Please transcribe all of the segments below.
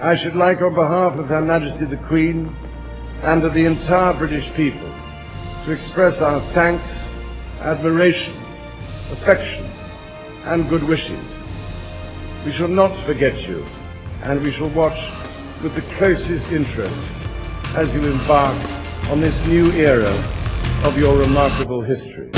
I should like, on behalf of Her Majesty the Queen and of the entire British people, to express our thanks, admiration, affection, and good wishes. We shall not forget you, and we shall watch with the closest interest as you embark on this new era of your remarkable history.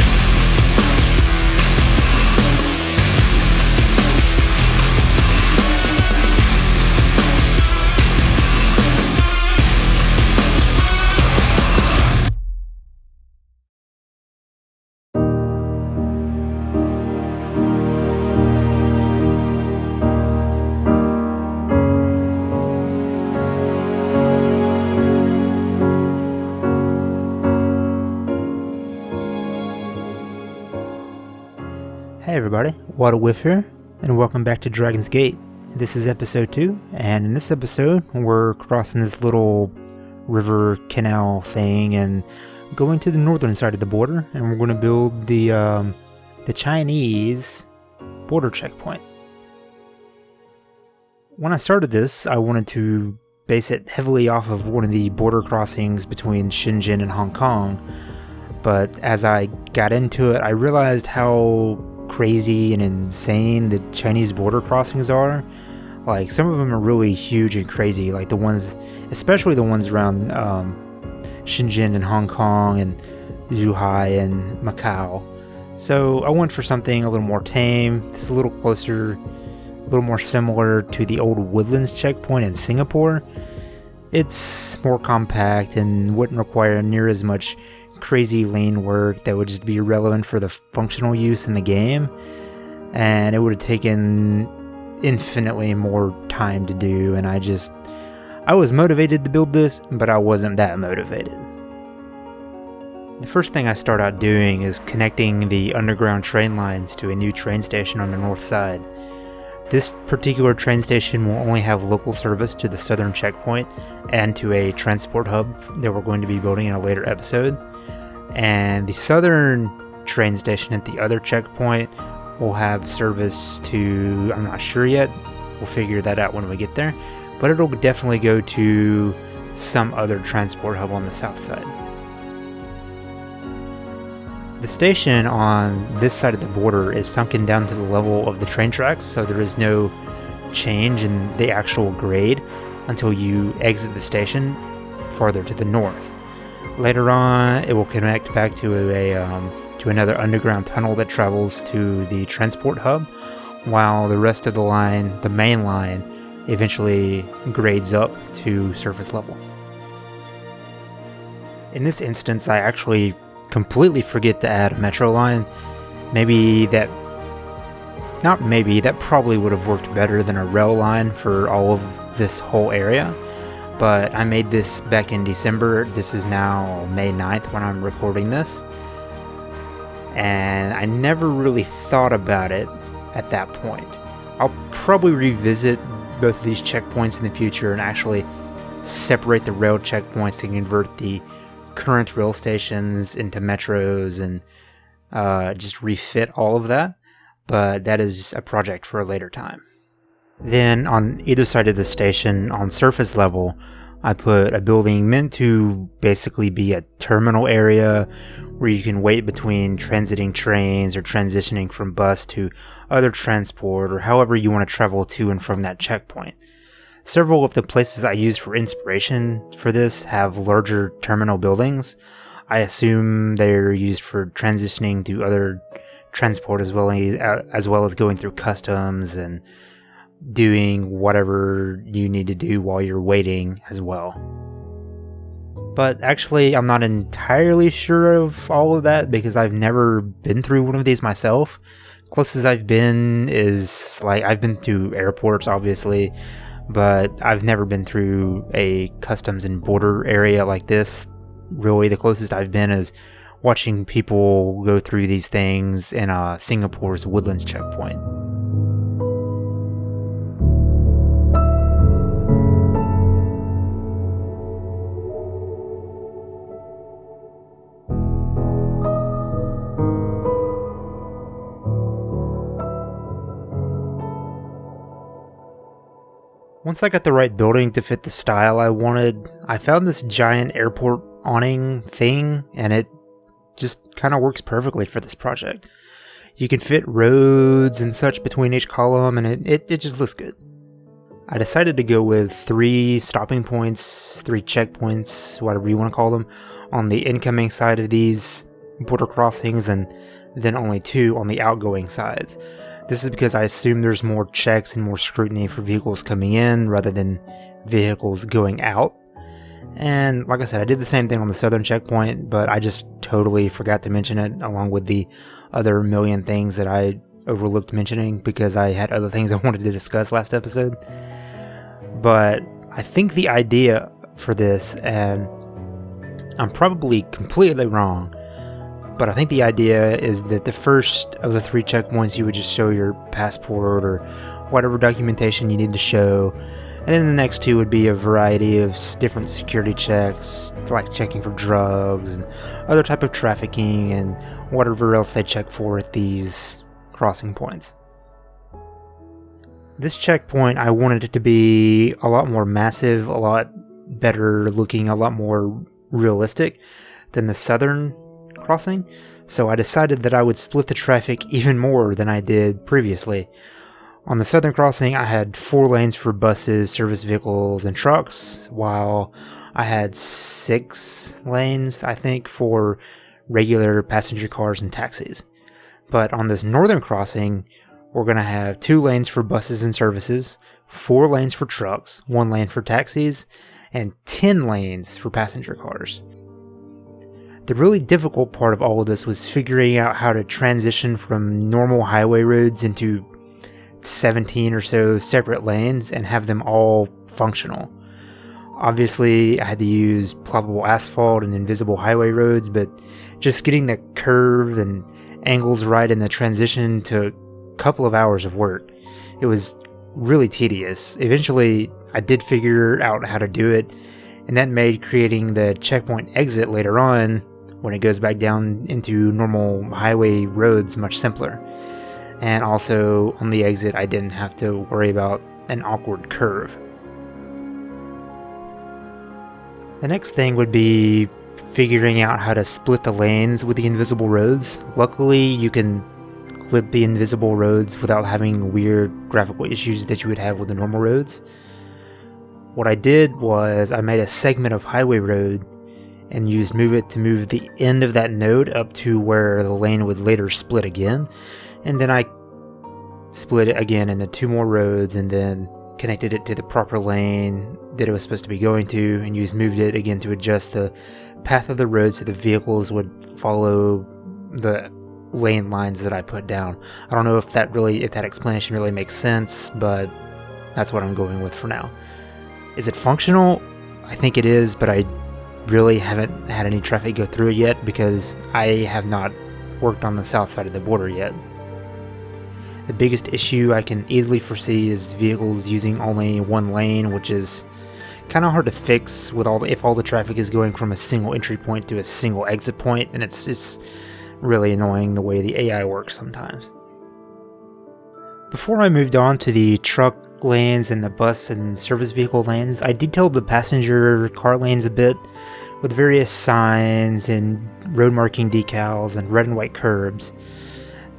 Hey everybody, Water Whiff here, and welcome back to Dragon's Gate. This is episode 2, and in this episode, we're crossing this little river canal thing and going to the northern side of the border, and we're going to build the Chinese border checkpoint. When I started this, I wanted to base it heavily off of one of the border crossings between Shenzhen and Hong Kong, but as I got into it, I realized how crazy and insane the Chinese border crossings are. Like, some of them are really huge and crazy, like the ones, especially the ones around Shenzhen and Hong Kong and Zhuhai and Macau. So I went for something a little more tame. It's a little closer, a little more similar to the old Woodlands checkpoint in Singapore. It's more compact and wouldn't require near as much crazy lane work that would just be relevant for the functional use in the game, and it would have taken infinitely more time to do, and I was motivated to build this, but I wasn't that motivated. The first thing I start out doing is connecting the underground train lines to a new train station on the north side. This particular train station will only have local service to the southern checkpoint and to a transport hub that we're going to be building in a later episode. And the southern train station at the other checkpoint will have service to, I'm not sure yet, we'll figure that out when we get there, but it'll definitely go to some other transport hub on the south side. The station on this side of the border is sunken down to the level of the train tracks, so there is no change in the actual grade until you exit the station farther to the north. Later on, it will connect back to another underground tunnel that travels to the transport hub, while the rest of the line, the main line, eventually grades up to surface level. In this instance, I actually completely forget to add a metro line. That probably would have worked better than a rail line for all of this whole area. But I made this back in December. This is now May 9th when I'm recording this. And I never really thought about it at that point. I'll probably revisit both of these checkpoints in the future and actually separate the rail checkpoints to convert the current rail stations into metros and just refit all of that. But that is a project for a later time. Then on either side of the station, on surface level, I put a building meant to basically be a terminal area where you can wait between transiting trains or transitioning from bus to other transport or however you want to travel to and from that checkpoint. Several of the places I used for inspiration for this have larger terminal buildings. I assume they're used for transitioning to other transport as well as going through customs and doing whatever you need to do while you're waiting as well. But actually, I'm not entirely sure of all of that because I've never been through one of these myself. Closest I've been is, I've been to airports, obviously, but I've never been through a customs and border area like this. Really, the closest I've been is watching people go through these things in Singapore's Woodlands checkpoint. Once I got the right building to fit the style I wanted, I found this giant airport awning thing, and it just kind of works perfectly for this project. You can fit roads and such between each column, and it just looks good. I decided to go with 3 stopping points, 3 checkpoints, whatever you want to call them, on the incoming side of these border crossings, and then only 2 on the outgoing sides. This is because I assume there's more checks and more scrutiny for vehicles coming in rather than vehicles going out. And like I said, I did the same thing on the southern checkpoint, but I just totally forgot to mention it along with the other million things that I overlooked mentioning because I had other things I wanted to discuss last episode. But I think the idea for this, and I'm probably completely wrong, but I think the idea is that the first of the 3 checkpoints you would just show your passport or whatever documentation you need to show, and then the next 2 would be a variety of different security checks, like checking for drugs and other type of trafficking and whatever else they check for at these crossing points. This checkpoint, I wanted it to be a lot more massive, a lot better looking, a lot more realistic than the southern crossing, so I decided that I would split the traffic even more than I did previously. On the southern crossing, I had 4 lanes for buses, service vehicles, and trucks, while I had 6 lanes, I think, for regular passenger cars and taxis. But on this northern crossing, we're going to have 2 lanes for buses and services, 4 lanes for trucks, 1 lane for taxis, and 10 lanes for passenger cars. The really difficult part of all of this was figuring out how to transition from normal highway roads into 17 or so separate lanes and have them all functional. Obviously, I had to use ploppable asphalt and invisible highway roads, but just getting the curve and angles right in the transition took a couple of hours of work. It was really tedious. Eventually, I did figure out how to do it, and that made creating the checkpoint exit later on, when it goes back down into normal highway roads, much simpler. And also, on the exit, I didn't have to worry about an awkward curve. The next thing would be figuring out how to split the lanes with the invisible roads. Luckily, you can clip the invisible roads without having weird graphical issues that you would have with the normal roads. What I did was I made a segment of highway road and used Move It to move the end of that node up to where the lane would later split again. And then I split it again into 2 more roads and then connected it to the proper lane that it was supposed to be going to, and moved it again to adjust the path of the road so the vehicles would follow the lane lines that I put down. I don't know if that explanation really makes sense, but that's what I'm going with for now. Is it functional? I think it is, but I really haven't had any traffic go through it yet because I have not worked on the south side of the border yet. The biggest issue I can easily foresee is vehicles using only 1 lane, which is kind of hard to fix if all the traffic is going from a single entry point to a single exit point, and it's really annoying the way the AI works sometimes. Before I moved on to the truck lanes and the bus and service vehicle lanes, I detailed the passenger car lanes a bit with various signs and road marking decals and red and white curbs.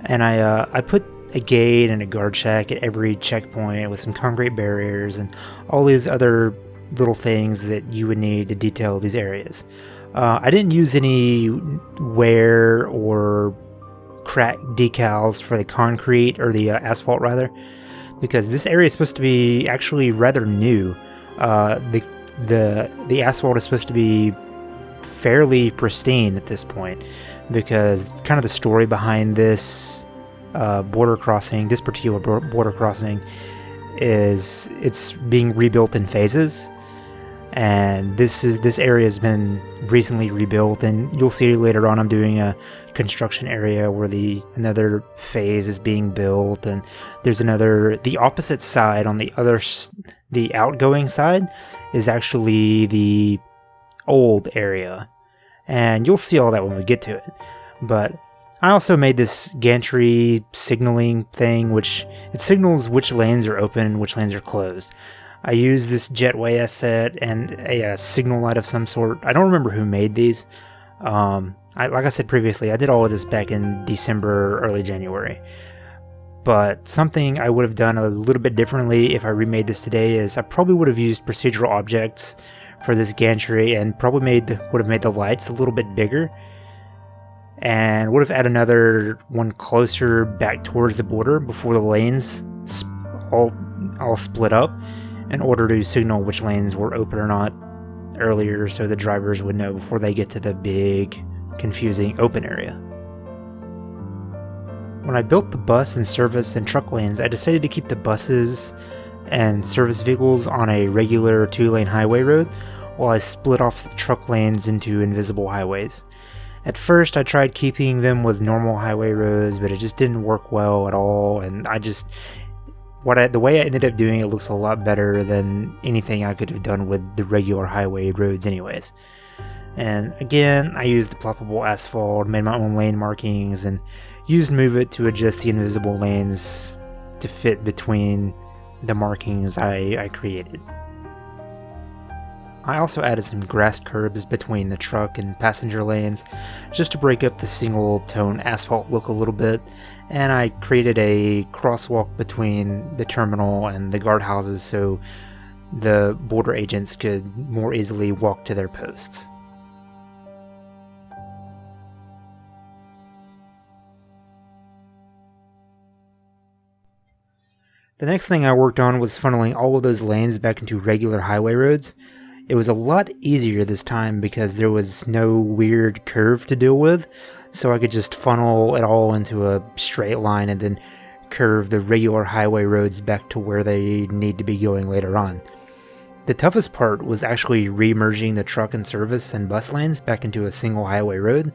And I put a gate and a guard shack at every checkpoint with some concrete barriers and all these other little things that you would need to detail these areas. I didn't use any wear or crack decals for the concrete or the asphalt rather, because this area is supposed to be actually rather new. The asphalt is supposed to be fairly pristine at this point, because kind of the story behind this border crossing, this particular border crossing, is it's being rebuilt in phases, and this area has been recently rebuilt, and you'll see later on I'm doing a construction area where another phase is being built, and there's the opposite side on the outgoing side is actually the old area, and you'll see all that when we get to it. But I also made this gantry signaling thing, which it signals which lanes are open and which lanes are closed. I used this jetway asset and a signal light of some sort. I don't remember who made these. Like I said previously, I did all of this back in December, early January. But something I would have done a little bit differently if I remade this today is I probably would have used procedural objects for this gantry and probably would have made the lights a little bit bigger. And would have added another one closer back towards the border before the lanes all split up, in order to signal which lanes were open or not earlier, so the drivers would know before they get to the big, confusing open area. When I built the bus and service and truck lanes, I decided to keep the buses and service vehicles on a regular 2-lane highway road, while I split off the truck lanes into invisible highways. At first, I tried keeping them with normal highway roads, but it just didn't work well at all, and the way I ended up doing it looks a lot better than anything I could have done with the regular highway roads anyways. And again, I used the ploppable asphalt, made my own lane markings, and used Move It to adjust the invisible lanes to fit between the markings I created. I also added some grass curbs between the truck and passenger lanes just to break up the single tone asphalt look a little bit, and I created a crosswalk between the terminal and the guardhouses so the border agents could more easily walk to their posts. The next thing I worked on was funneling all of those lanes back into regular highway roads. It was a lot easier this time because there was no weird curve to deal with, so I could just funnel it all into a straight line and then curve the regular highway roads back to where they need to be going later on. The toughest part was actually re-merging the truck and service and bus lanes back into a single highway road,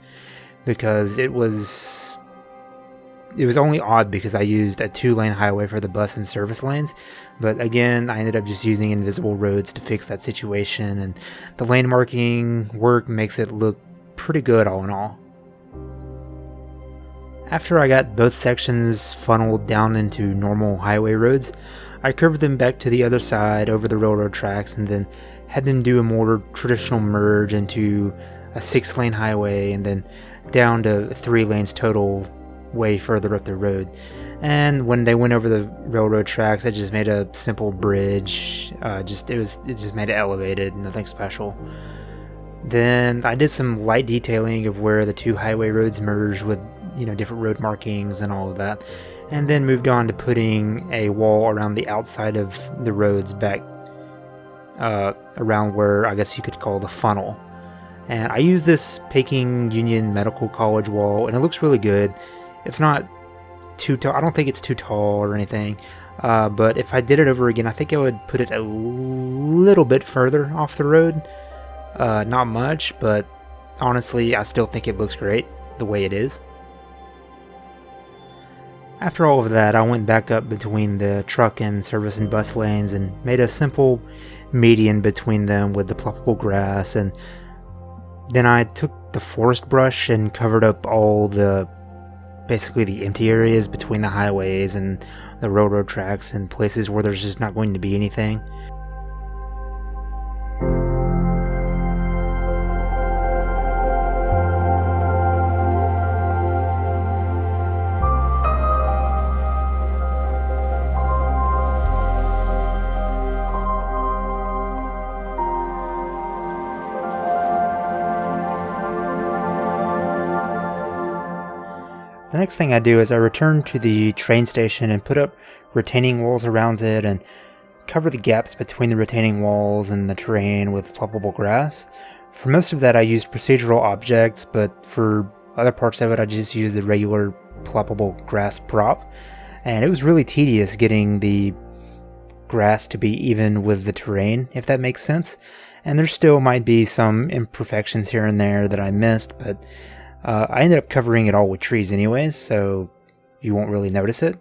because it was only odd because I used a 2-lane highway for the bus and service lanes, but again, I ended up just using invisible roads to fix that situation, and the lane marking work makes it look pretty good all in all. After I got both sections funneled down into normal highway roads, I curved them back to the other side over the railroad tracks and then had them do a more traditional merge into a 6-lane highway and then down to 3 lanes total way further up the road. And when they went over the railroad tracks, I just made a simple bridge. It just made it elevated, nothing special. Then I did some light detailing of where the 2 highway roads merged with, different road markings and all of that. And then moved on to putting a wall around the outside of the roads back around where I guess you could call the funnel. And I used this Peking Union Medical College wall, and it looks really good. It's not too tall. I don't think it's too tall or anything. But if I did it over again, I think I would put it a little bit further off the road. Not much, but honestly, I still think it looks great the way it is. After all of that, I went back up between the truck and service and bus lanes and made a simple median between them with the ploppable grass, and then I took the forest brush and covered up all basically the empty areas between the highways and the railroad tracks and places where there's just not going to be anything. The next thing I do is I return to the train station and put up retaining walls around it and cover the gaps between the retaining walls and the terrain with ploppable grass. For most of that I used procedural objects, but for other parts of it I just used the regular ploppable grass prop. And it was really tedious getting the grass to be even with the terrain, if that makes sense. And there still might be some imperfections here and there that I missed, but I ended up covering it all with trees anyways, so you won't really notice it.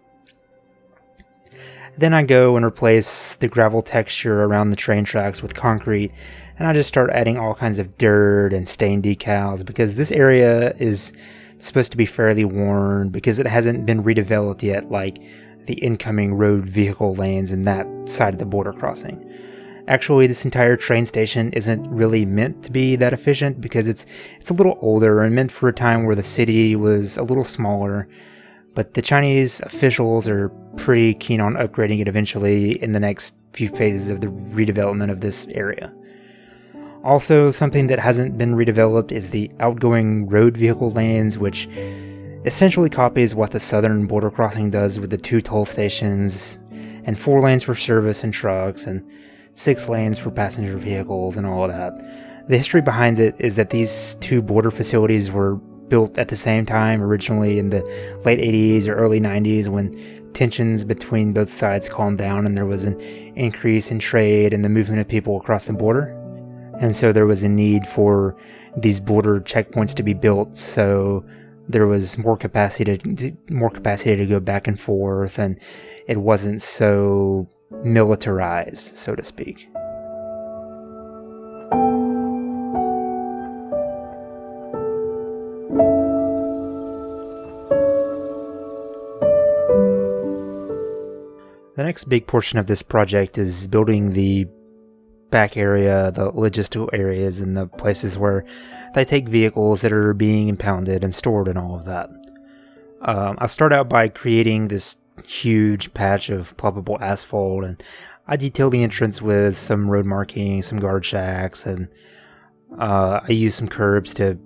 Then I go and replace the gravel texture around the train tracks with concrete, and I just start adding all kinds of dirt and stain decals, because this area is supposed to be fairly worn because it hasn't been redeveloped yet like the incoming road vehicle lanes in that side of the border crossing. Actually, this entire train station isn't really meant to be that efficient because it's a little older and meant for a time where the city was a little smaller, but the Chinese officials are pretty keen on upgrading it eventually in the next few phases of the redevelopment of this area. Also, something that hasn't been redeveloped is the outgoing road vehicle lanes, which essentially copies what the southern border crossing does with the 2 toll stations and 4 lanes for service and trucks and 6 lanes for passenger vehicles and all of that. The history behind it is that these 2 border facilities were built at the same time originally in the late 80s or early 90s when tensions between both sides calmed down and there was an increase in trade and the movement of people across the border. And so there was a need for these border checkpoints to be built, so there was more capacity to go back and forth, and it wasn't so militarized, so to speak. The next big portion of this project is building the back area, the logistical areas, and the places where they take vehicles that are being impounded and stored and all of that. I'll start out by creating this huge patch of ploppable asphalt, and I detail the entrance with some road marking, some guard shacks, and I use some curbs to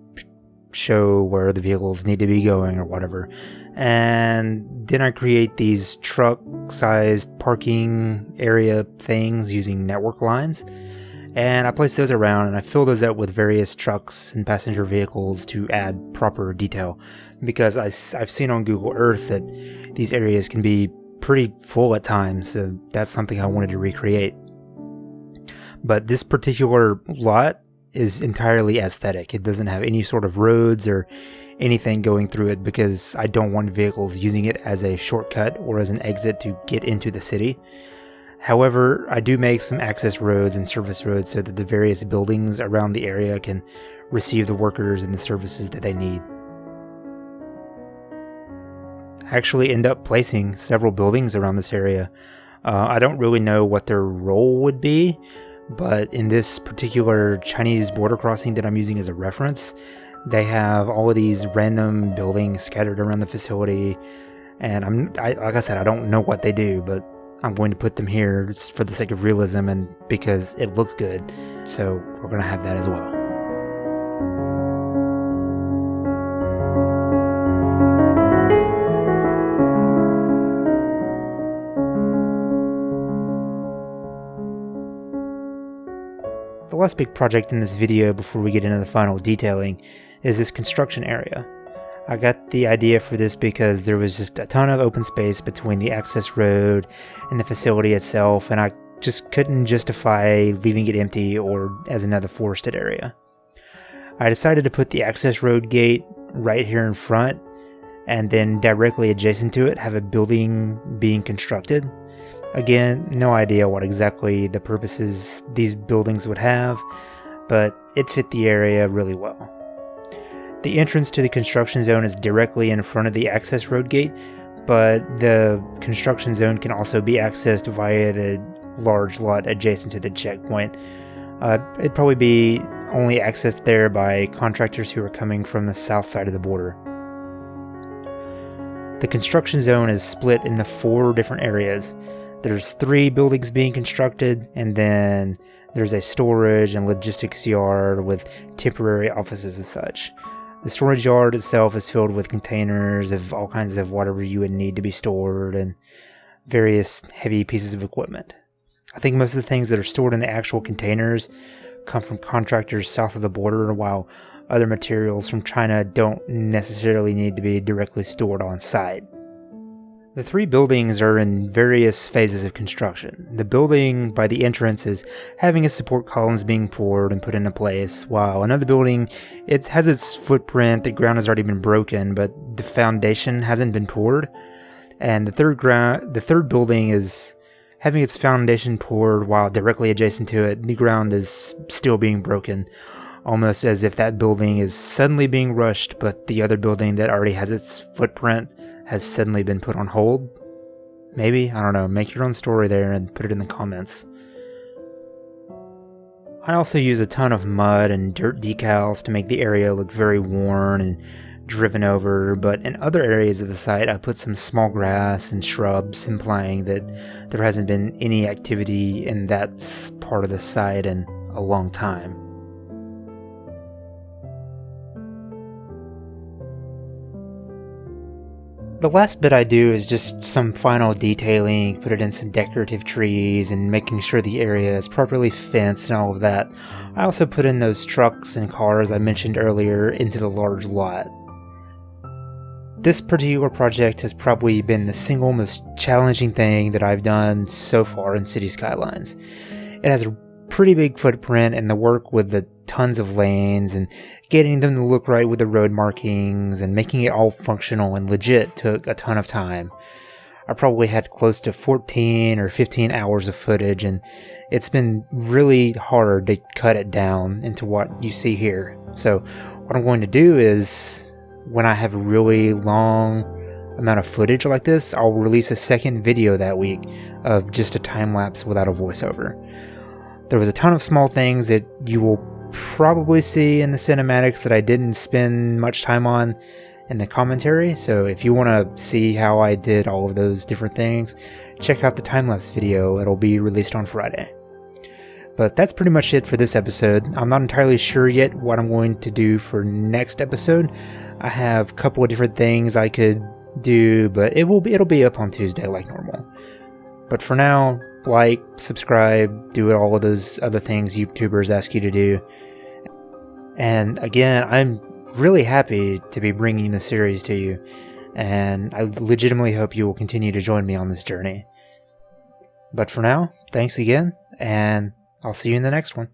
show where the vehicles need to be going or whatever. And then I create these truck-sized parking area things using network lines, and I place those around and I fill those out with various trucks and passenger vehicles to add proper detail, because I've seen on Google Earth that these areas can be pretty full at times, so that's something I wanted to recreate. But this particular lot is entirely aesthetic. It doesn't have any sort of roads or anything going through it because I don't want vehicles using it as a shortcut or as an exit to get into the city. However, I do make some access roads and service roads so that the various buildings around the area can receive the workers and the services that they need. I actually end up placing several buildings around this area. I don't really know what their role would be, but in this particular Chinese border crossing that I'm using as a reference, they have all of these random buildings scattered around the facility, and like I said, I don't know what they do, but I'm going to put them here just for the sake of realism and because it looks good, so we're going to have that as well. The last big project in this video before we get into the final detailing is this construction area. I got the idea for this because there was just a ton of open space between the access road and the facility itself, and I just couldn't justify leaving it empty or as another forested area. I decided to put the access road gate right here in front, and then directly adjacent to it have a building being constructed. Again, no idea what exactly the purposes these buildings would have, but it fit the area really well. The entrance to the construction zone is directly in front of the access road gate, but the construction zone can also be accessed via the large lot adjacent to the checkpoint. It'd probably be only accessed there by contractors who are coming from the south side of the border. The construction zone is split into 4 different areas. There's 3 buildings being constructed, and then there's a storage and logistics yard with temporary offices and such. The storage yard itself is filled with containers of all kinds of whatever you would need to be stored and various heavy pieces of equipment. I think most of the things that are stored in the actual containers come from contractors south of the border, while other materials from China don't necessarily need to be directly stored on site. The 3 buildings are in various phases of construction. The building by the entrance is having its support columns being poured and put into place, while another building, it has its footprint, the ground has already been broken, but the foundation hasn't been poured. And the third building is having its foundation poured, while directly adjacent to it, the ground is still being broken, almost as if that building is suddenly being rushed, but the other building that already has its footprint has suddenly been put on hold. Maybe? I don't know. Make your own story there and put it in the comments. I also use a ton of mud and dirt decals to make the area look very worn and driven over, but in other areas of the site I put some small grass and shrubs, implying that there hasn't been any activity in that part of the site in a long time. The last bit I do is just some final detailing, put it in some decorative trees and making sure the area is properly fenced and all of that. I also put in those trucks and cars I mentioned earlier into the large lot. This particular project has probably been the single most challenging thing that I've done so far in Cities Skylines. It has a pretty big footprint, and the work with the tons of lanes and getting them to look right with the road markings and making it all functional and legit took a ton of time. I probably had close to 14 or 15 hours of footage, and it's been really hard to cut it down into what you see here. So what I'm going to do is, when I have a really long amount of footage like this, I'll release a second video that week of just a time-lapse without a voiceover. There was a ton of small things that you will probably see in the cinematics that I didn't spend much time on in the commentary, so if you want to see how I did all of those different things, check out the time-lapse video. It'll be released on Friday. But that's pretty much it for this episode. I'm not entirely sure yet what I'm going to do for next episode. I have a couple of different things I could do, but it'll be up on Tuesday like normal. But for now, like, subscribe, do all of those other things YouTubers ask you to do. And again, I'm really happy to be bringing this series to you, and I legitimately hope you will continue to join me on this journey. But for now, thanks again, and I'll see you in the next one.